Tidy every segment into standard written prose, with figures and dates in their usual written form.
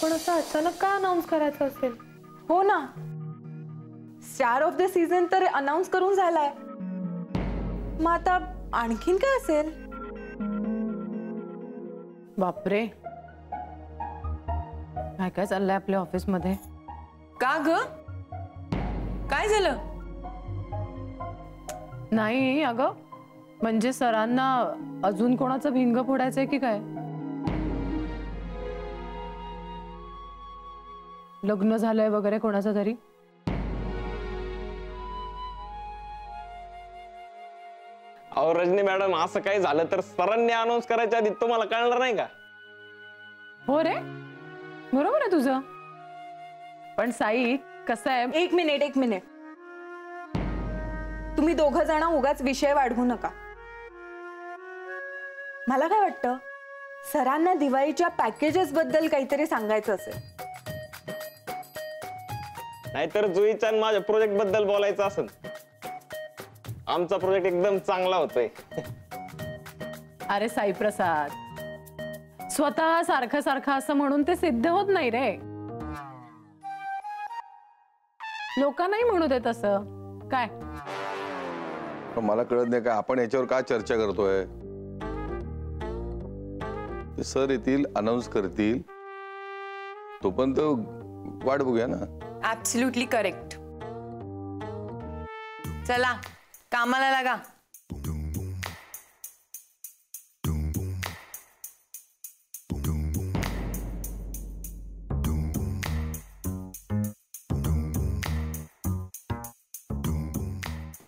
पण असं अचानक का अनाउन्स करायचं असेल? हो ना, स्टार ऑफ द सीझन तर अनाउन्स करून झालाय, मग आता आणखीन काय असेल? बापरे, काय काय चाललंय आपल्या ऑफिस मध्ये? का ग, काय झालं? नाही अगं, म्हणजे सरांना अजून कोणाचं भिंग फोडायचंय की काय? लग्न झालंय वगैरे कोणाचं तरी? अहो रजनी मॅडम, असं काही झालं तर सरांनी अनाउन्स करायच्या आधी तुम्हाला कळणार नाही का? हो रे, बरोबर आहे तुझं. पण साई, कसं आहे? एक मिनिट, तुम्ही दोघं जण उगाच विषय वाढवू नका. मला काय वाटतं, सरांना दिवाळीच्या पॅकेजेस बद्दल काहीतरी सांगायचं असेल. नाहीतर जुईच्या आणि माझ्या प्रोजेक्ट बद्दल बोलायचं असेल. आमचा प्रोजेक्ट एकदम चांगला होतोय. अरे साई प्रसाद, स्वतः सारखं सारखं असं म्हणून ते सिद्ध होत नाही रे. लोकांनाही म्हणू देत असं काय? मला कळत नाही का आपण याच्यावर का चर्चा करतोय? सर येतील, अनाउन्स करतील, तोपर्यंत वाट बघूया ना. Absolutely correct. चला कामाला लागा.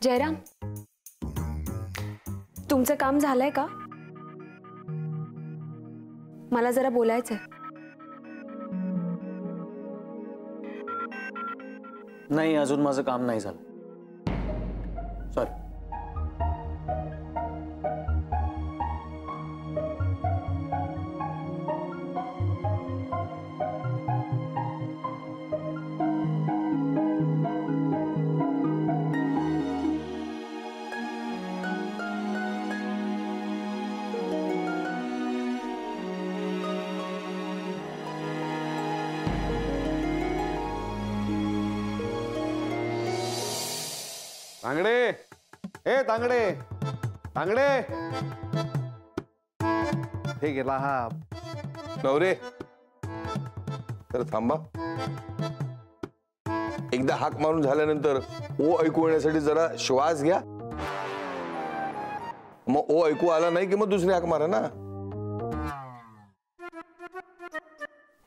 जयराम, तुमचं काम झालंय का? मला जरा बोलायचंय. नाही, अजून माझं काम नाही झालं. सॉरी. तांगडे, ए तांगडे, तांगडे, हे गेला हा. नवरे, तर थांबा. एकदा हाक मारून झाल्यानंतर ओ ऐकू येण्यासाठी जरा श्वास घ्या. मग ओ ऐकू आला नाही की मग दुसरी हाक मारा ना.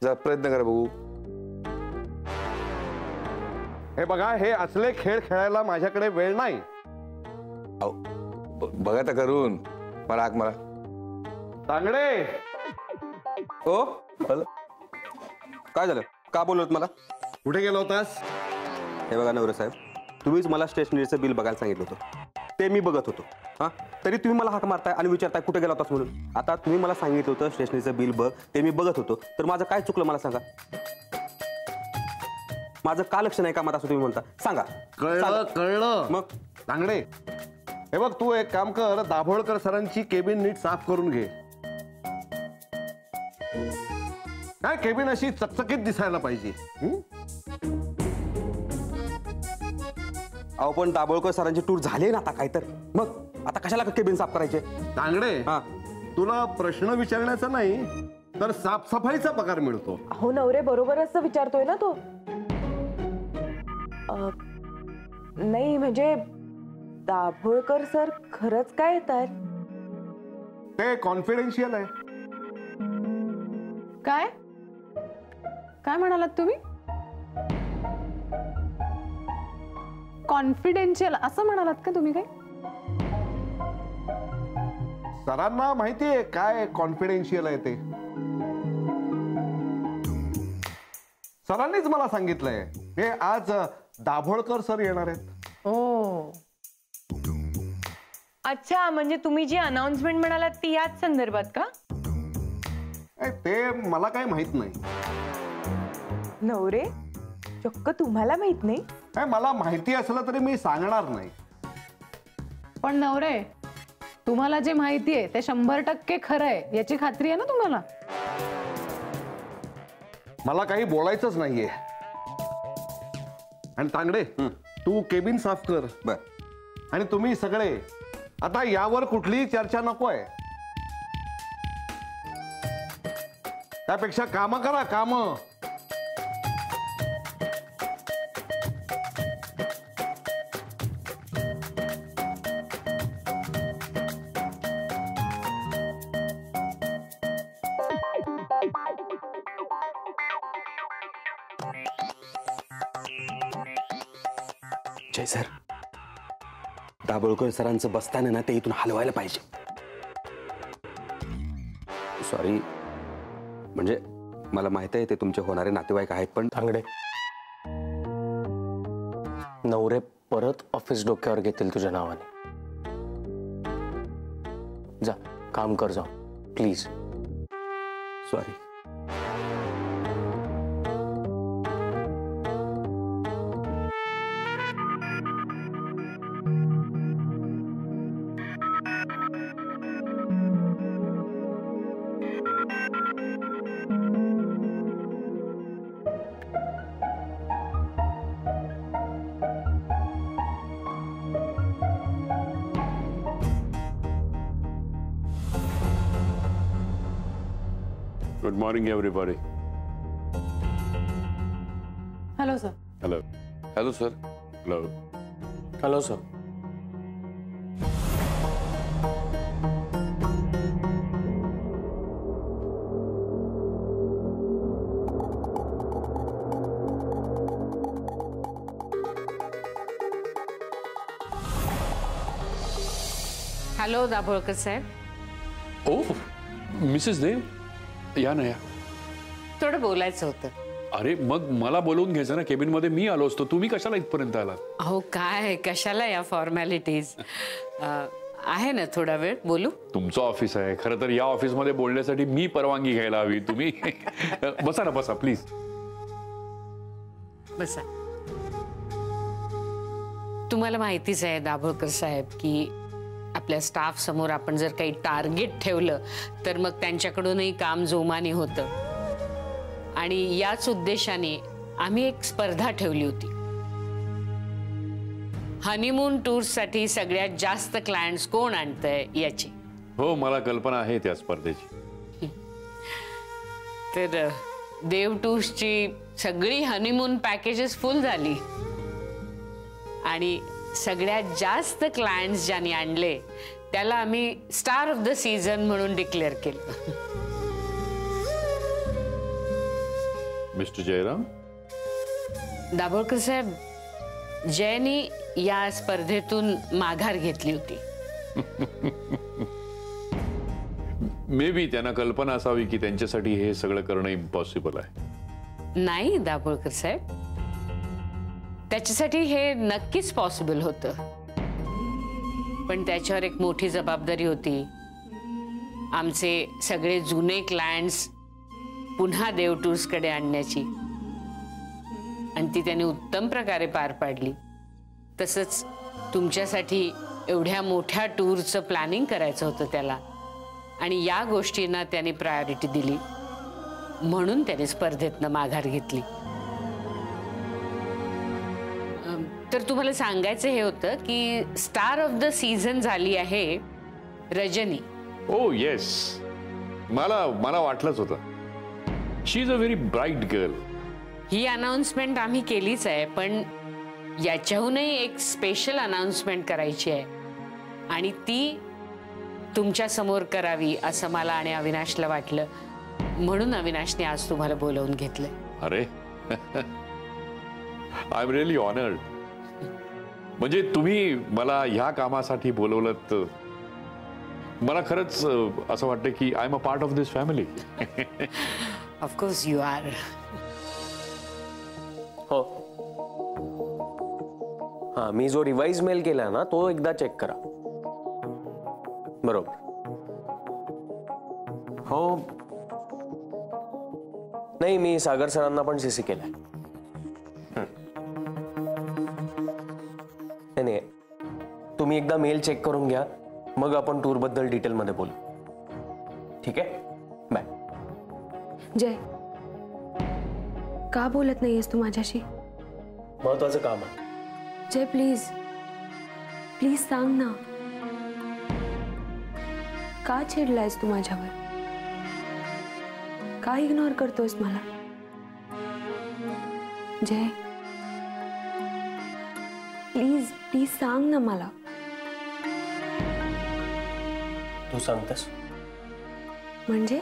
जरा प्रयत्न करा बघू. हे बघा, हे असले खेळ खेळायला माझ्याकडे वेळ नाही. बघा तर करून. मला हाक मारा. तांगडे. ओ, काय झालं? का बोलवत मला? कुठे गेला होतास? हे बघा नवरे साहेब, तुम्हीच मला स्टेशनरीचं बिल बघायला सांगितलं होतं, ते मी बघत होतो. हां, तरी तुम्ही मला हाक मारताय आणि विचारताय कुठे गेला होतास म्हणून. आता तुम्ही मला सांगितलं होतं स्टेशनरीचं बिल बघ, ते मी बघत होतो, तर माझं काय चुकलं मला सांगा. माझं का लक्ष नाही कामात असं तुम्ही म्हणता? सांगा. कळलं. मग तांगडे, हे बघ, तू एक काम कर, दाभोळकर सरांची केबिन नीट साफ करून घे. काय केबिन अशी चकचकीत दिसायला पाहिजे. अहो पण दाभोळकर सरांची टूर झाली ना आता काय, तर मग आता कशाला केबिन साफ करायचे? तांगडे, तुला प्रश्न विचारण्याचा नाही तर साफसफाईचा पगार मिळतो. हो नवरे, बरोबरच विचारतोय ना तो. नाही म्हणजे दाभोळकर सर खरंच काय येतात? ते कॉन्फिडेन्शियल आहे. काय काय म्हणालात तुम्ही? कॉन्फिडेन्शियल असं म्हणालात का तुम्ही? काय सरांना माहितीये काय कॉन्फिडेन्शियल आहे ते. सरांनीच मला सांगितलंय. हे आज दाभोळकर सर येणार आहेत. ओ, अच्छा, म्हणजे तुम्ही जी अनाउन्समेंट म्हणालात ती याच संदर्भात का? ते मला काही माहित नाही. नवरे, चक्क तुम्हाला माहित नाही? मला माहिती असलं तरी मी सांगणार नाही. पण नवरे, तुम्हाला जे माहिती आहे ते 100% खरं आहे याची खात्री आहे ना तुम्हाला? मला काही बोलायचंच नाहीये. आणि तांगडे, तू केबिन साफ कर. बर. आणि तुम्ही सगळे आता यावर कुठलीही चर्चा नकोय. त्यापेक्षा काम करा, काम. जय सर, दाभोळकर सरांचं बसताना ना ते इथून हलवायला पाहिजे. सॉरी, म्हणजे मला माहित आहे ते तुमचे होणारे नातेवाईक आहेत, पण तांगडे, नवरे परत ऑफिस डोक्यावर घेतील तुझ्या नावाने. जा, काम कर, जाऊ please. Sorry. Good morning, everybody. Hello sir. Hello. Hello sir. Hello. Hello sir. Hello Dabholkar साहेब. Oh, Mrs. देव, या ना या. थोडं बोलायचं होतं. अरे मग मला बोलवून घ्यायचं ना, केबिन मध्ये मी आलो असतो, तुम्ही कशाला इथपर्यंत आलात? अहो काय, कशाला या फॉर्मॅलिटीज. आहे ना थोडा वेळ बोलू? तुमचं ऑफिस आहे, खरं तर या ऑफिस मध्ये बोलण्यासाठी मी परवानगी घ्यायला हवी. तुम्ही बसा ना, बसा प्लीज. बसा. तुम्हाला माहितीच आहे दाभोळकर साहेब की आपल्या स्टाफ समोर आपण जर काही टार्गेट ठेवलं तर मग त्यांच्याकडूनही काम जोमाने होतं. आणि याच उद्देशाने आम्ही एक स्पर्धा ठेवली होती. हनीमून टूर्ससाठी सगळ्यात जास्त क्लायंट्स कोण आणतंय याची. हो, मला कल्पना आहे त्या स्पर्धेची. तर देव टूर्सची सगळी हनीमून पॅकेजेस फुल झाली आणि सगळ्यात जास्त क्लायंट्स ज्यांनी आणले त्याला आम्ही स्टार ऑफ द सीझन म्हणून डिक्लेअर केलं. मिस्टर जयराम. दाभोळकर साहेब, जयनी या स्पर्धेतून माघार घेतली होती. मे बी त्यांना कल्पना असावी की त्यांच्यासाठी हे सगळं करणं इम्पॉसिबल आहे. नाही दाभोळकर साहेब, त्याच्यासाठी हे नक्कीच पॉसिबल होतं, पण त्याच्यावर एक मोठी जबाबदारी होती. आमचे सगळे जुने क्लायंट्स पुन्हा देव टूर्सकडे आणण्याची, आणि ती त्यांनी उत्तम प्रकारे पार पाडली. तसंच तुमच्यासाठी एवढ्या मोठ्या टूरचं प्लॅनिंग करायचं होतं त्याला, आणि या गोष्टींना त्याने प्रायोरिटी दिली, म्हणून त्याने स्पर्धेतनं माघार घेतली. तर तुम्हाला सांगायचं हे होतं की स्टार ऑफ द सीझन झाली आहे रजनी. ओ येस, मला वाटलंच होतं. She is a very bright girl. ही अनाउन्समेंट आम्ही केलीच आहे, पण याच्याहूनही एक स्पेशल अनाउन्समेंट करायची आहे, आणि ती तुमच्या समोर करावी असं मला आणि अविनाशला वाटलं, म्हणून अविनाशने आज तुम्हाला बोलवून घेतलं. अरे आय एम रिअली ऑनर्ड. म्हणजे तुम्ही मला ह्या कामासाठी बोलवलं, मला खरंच असं वाटतं की I am a part of this family. Of course you are. हो, हा, मी जो रिवाइज मेल केला ना तो एकदा चेक करा. बरोबर. हो, नाही, मी सागर सरांना पण सीसी केलाय. नाही, तुम्ही एकदा मेल चेक करून घ्या, मग आपण टूर बद्दल डिटेल मध्ये बोलू. ठीक आहे, बाय. जय, का बोलत नाहीयेस तू माझ्याशी? महत्वाचं काम आहे. जय प्लीज प्लीज सांग ना, का चिडलायस तू माझ्यावर? का इग्नोर करतोयस मला? जय प्लीज प्लीज सांग ना मला. तू सांगतेस? म्हणजे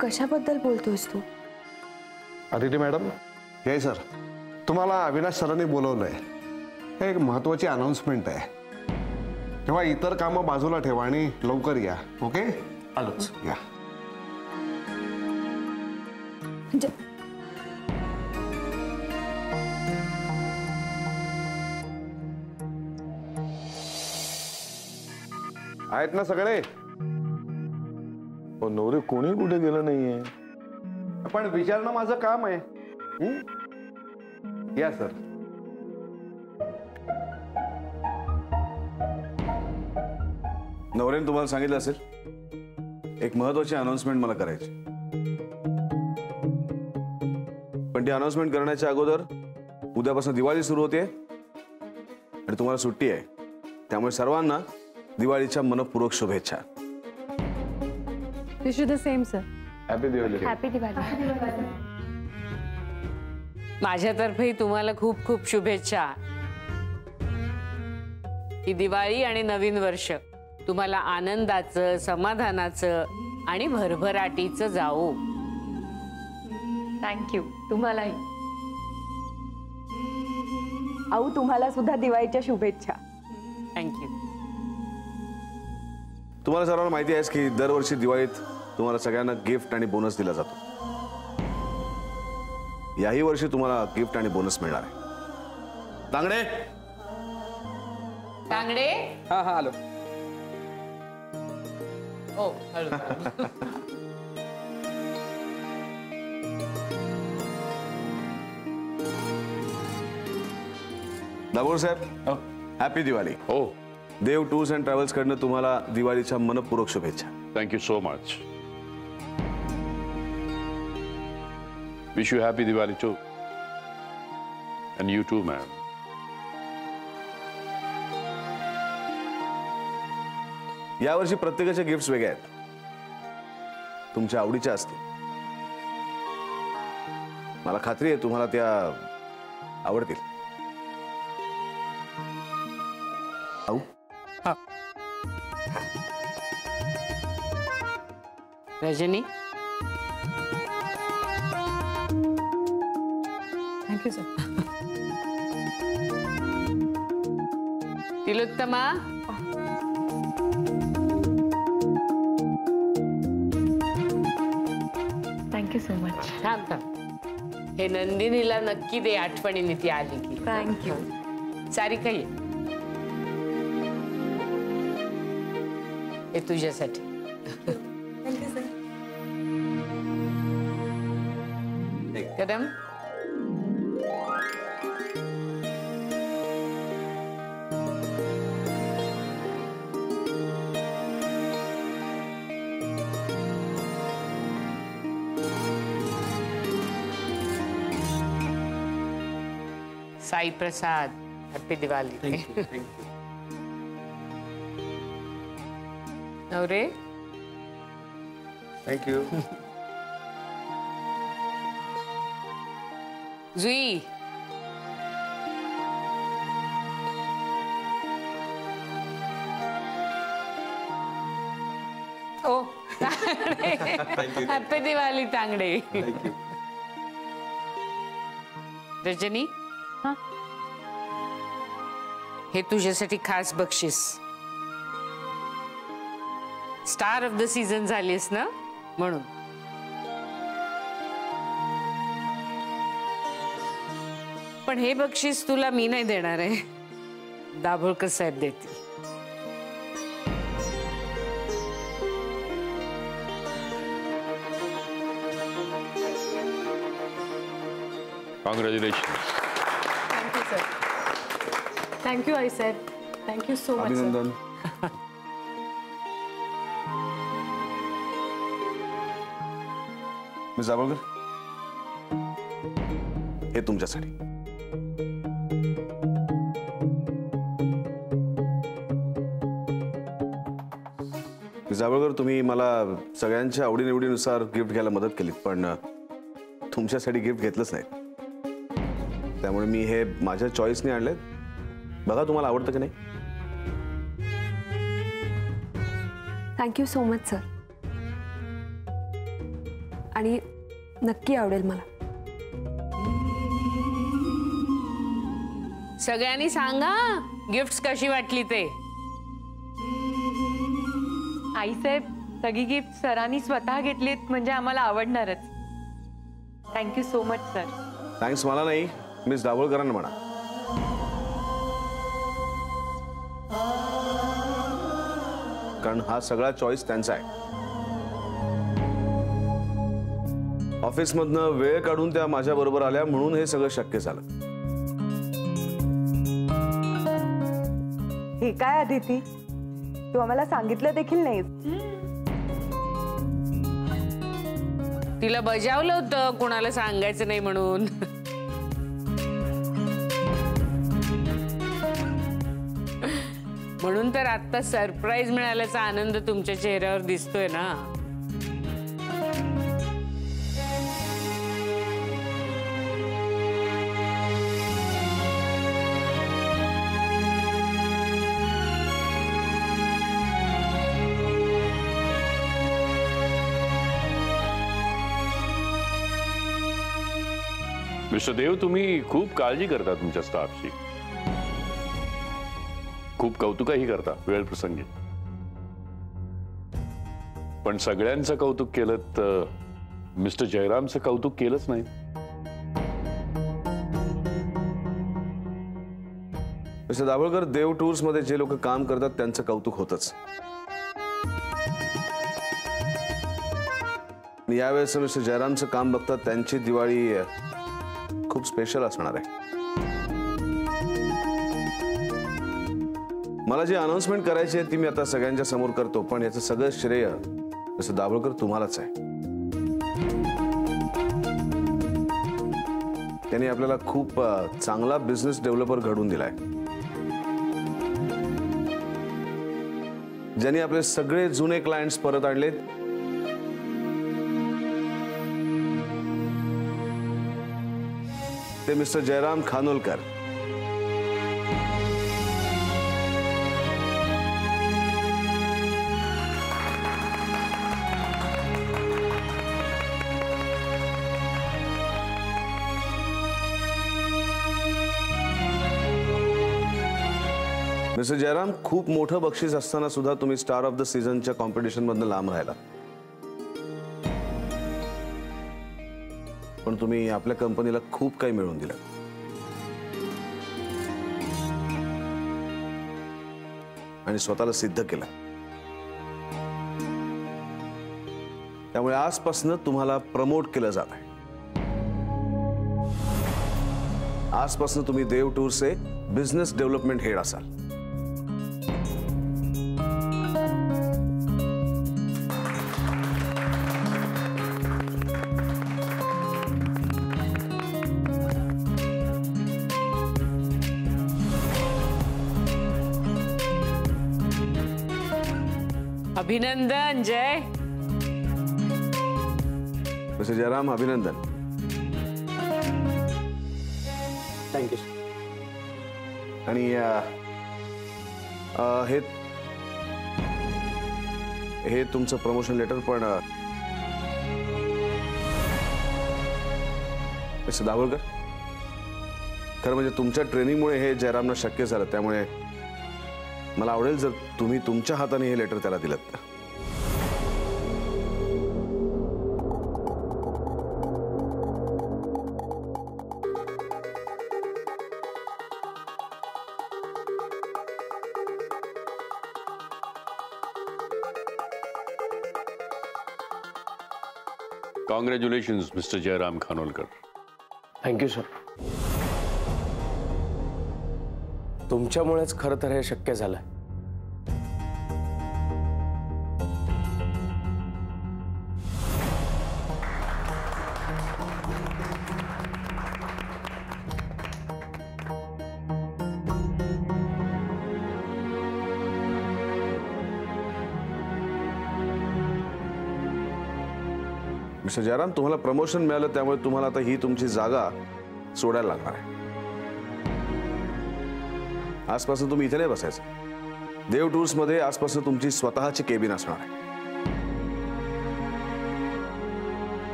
कशाबद्दल बोलतोयस तू? अदिती मॅडम, हे सर, तुम्हाला अविनाश सरांनी बोलवलंय. हे एक महत्वाची अनाउन्समेंट आहे. तेव्हा इतर कामं बाजूला ठेवा आणि लवकर या. ओके? आलोच. या. आहेत ना सगळे? नवरे कोणी कुठे गेलं नाहीये. पण विचारणं माझं काम आहे. या सर. नवऱ्याने तुम्हाला सांगितलं असेल एक महत्वाची अनाउन्समेंट मला करायची, पण ती अनाउन्समेंट करण्याच्या अगोदर उद्यापासून दिवाळी सुरू होते आणि तुम्हाला सुट्टी आहे. त्यामुळे सर्वांना दिवाळीच्या मनपूर्वक शुभेच्छा. Wish you the same sir. Happy Diwali. Happy Diwali. माझ्यातर्फे तुम्हाला खूप खूप शुभेच्छा. ही दिवाळी आणि नवीन वर्ष तुम्हाला आनंदाचं, समाधानाचं आणि भरभराटीचं जावो. थँक्यू. तुम्हालाही. आऊ, तुम्हाला सुद्धा दिवाळीच्या शुभेच्छा. थँक्यू. तुम्हाला सर्वांना माहिती आहे की दरवर्षी दिवाळीत तुम्हाला सगळ्यांना गिफ्ट आणि बोनस दिला जातो. याही वर्षी तुम्हाला गिफ्ट आणि बोनस मिळणार आहे. तांगडे. तांगडे. हा हा आलो. ओ हॅलो. दाभोळ साहेब, हॅपी दिवाळी. हो, देव टूर्स अँड ट्रॅव्हल्स कडनं तुम्हाला दिवाळीच्या मनपूर्वक शुभेच्छा. Thank you so much. Wish you happy Diwali too. And you too ma'am. यावर्षी प्रत्येकाचे गिफ्ट्स वेगळे आहेत. तुमच्या आवडीच्या असतील. मला खात्री आहे तुम्हाला त्या आवडतील. आऊ. Rajani. Thank you sir. Tilottama. Thank you so much. थांब थांब. हे नंदिनीला नक्की दे आठवणीने ती आली की. थँक्यू. सारिका ये. हे तुझ्यासाठी. कदम. साई प्रसाद, हैप्पी दिवाली. नवरे. थँक्यू. जुई. ओ हॅपी दिवाळी तांगडे. रजनी. हा. हे तुझ्यासाठी खास बक्षीस. स्टार ऑफ द सीझन झालीस ना म्हणून. पण हे बक्षीस तुला मी नाही देणार आहे, दाभोळकर साहेब देतील. कॉंग्रॅच्युलेशन. Thank you sir. थँक्यू आई साहेब. Thank you so much. अभिनंदन. मिस दाभोळकर, हे तुमच्यासाठी. मिस दाभोळकर, तुम्ही मला सगळ्यांच्या आवडीनिवडीनुसार गिफ्ट घ्यायला मदत केली, पण तुमच्यासाठी गिफ्ट घेतलंच नाही. त्यामुळे मी हे माझ्या चॉईसने आणले. बघा तुम्हाला आवडतं की नाही. Thank you so much sir. आणि नक्की आवडेल मला. सगळ्यांनी सांगा गिफ्ट्स कशी वाटली ते. आईसाहेब, सगळी गिफ्ट सरांनी स्वतः घेतलीत म्हणजे आम्हाला आवडणारच. Thank you so much sir. Thanks मला नाही, मिस दाभोळकरांना म्हणा. कारण हा सगळा चॉईस त्यांचा आहे. ऑफिसमधनं वेळ काढून त्या माझ्या बरोबर आल्या म्हणून हे सगळं शक्य झालं. हे काय अदिती, तू आम्हाला सांगितलं देखील नाही. तिला बजावलं होतं कुणाला सांगायचं नाही म्हणून. म्हणून तर आता सरप्राईज मिळाल्याचा आनंद तुमच्या चेहऱ्यावर दिसतोय ना. मिस्टर देव, तुम्ही खूप काळजी करता तुमच्या स्टाफची, खूप कौतुकही करता वेळ प्रसंगी. पण सगळ्यांचं कौतुक केलं तर मिस्टर जयरामचं कौतुक केलंच नाही. मिस्टर दाभोळकर, देव टूर्स मध्ये जे लोक काम करतात त्यांचं कौतुक होतच. यावेळेस मिस्टर जयरामचं काम बघतात त्यांची दिवाळी खूप स्पेशल असणार आहे. मला जी अनाउन्समेंट करायची आहे ती मी आता सगळ्यांच्या समोर करतो, पण याचं सगळं श्रेय मिस्टर दाभोळकर तुम्हालाच आहे. त्यांनी आपल्याला खूप चांगला बिझनेस डेव्हलपर घडवून दिलाय, ज्यांनी आपले सगळे जुने क्लायंट्स परत आणले. ते मिस्टर जयराम खानोलकर. मिस्टर जयराम, खूप मोठं बक्षीस असताना सुद्धा तुम्ही स्टार ऑफ द सीझनच्या कॉम्पिटिशन मधनं लांब राहिला, पण तुम्ही आपल्या कंपनीला खूप काही मिळवून दिलं. आणि स्वतःला सिद्ध केलं. त्यामुळे आजपासून तुम्हाला प्रमोट केलं जात आहे. आजपासून तुम्ही देव टूरचे बिझनेस डेव्हलपमेंट हेड असाल. अभिनंदन जय. मिस्टर जयराम, अभिनंदन. थँक्यू. आणि हे तुमचं प्रमोशन लेटर. पण मिस्टर दाभोळकर, खरं म्हणजे तुमच्या ट्रेनिंगमुळे हे जयरामना शक्य झालं. त्यामुळे मला आवडेल जर तुम्ही तुमच्या हाताने हे लेटर त्याला दिलं. Congratulations mister Jairam Khanolkar. Thank you sir. तुमच्यामुळेच खरं तर हे शक्य झालं. मिस्टर जयराम, तुम्हाला प्रमोशन मिळालं त्यामुळे तुम्हाला आता ही तुमची जागा सोडायला लागणार आहे. आजपासून तुम्ही इथे नाही बसायचं. देव टूर्स मध्ये आजपासून तुमची स्वतःची केबिन असणार आहे.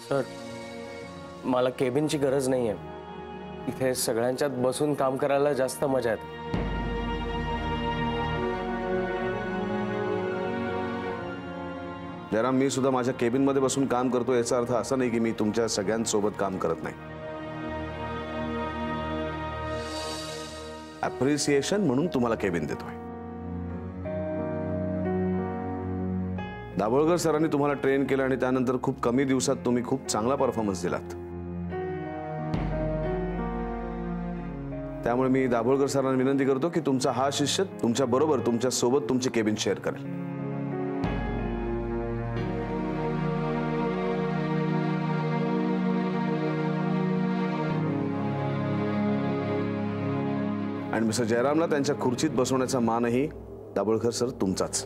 सर, मला केबिनची गरज नाही आहे. इथे सगळ्यांच्यात बसून काम करायला जास्त मजा येते. जयराम, मी सुद्धा माझ्या केबिन मध्ये बसून काम करतो. याचा अर्थ असा नाही की मी तुमच्या सगळ्यांसोबत काम करत नाही. अप्रिसिएशन म्हणून तुम्हाला केबिन देतोय. दाभोळकर सरांनी तुम्हाला ट्रेन केलं आणि त्यानंतर खूप कमी दिवसात तुम्ही खूप चांगला परफॉर्मन्स दिलात. त्यामुळे मी दाभोळकर सरांना विनंती करतो की तुमचा हा शिष्य तुमच्या बरोबर तुमच्या सोबत तुमची केबिन शेअर करेल. आणि मिस्टर जयरामला त्यांच्या खुर्चीत बसवण्याचा मानही दाभोळकर सर तुमचाच.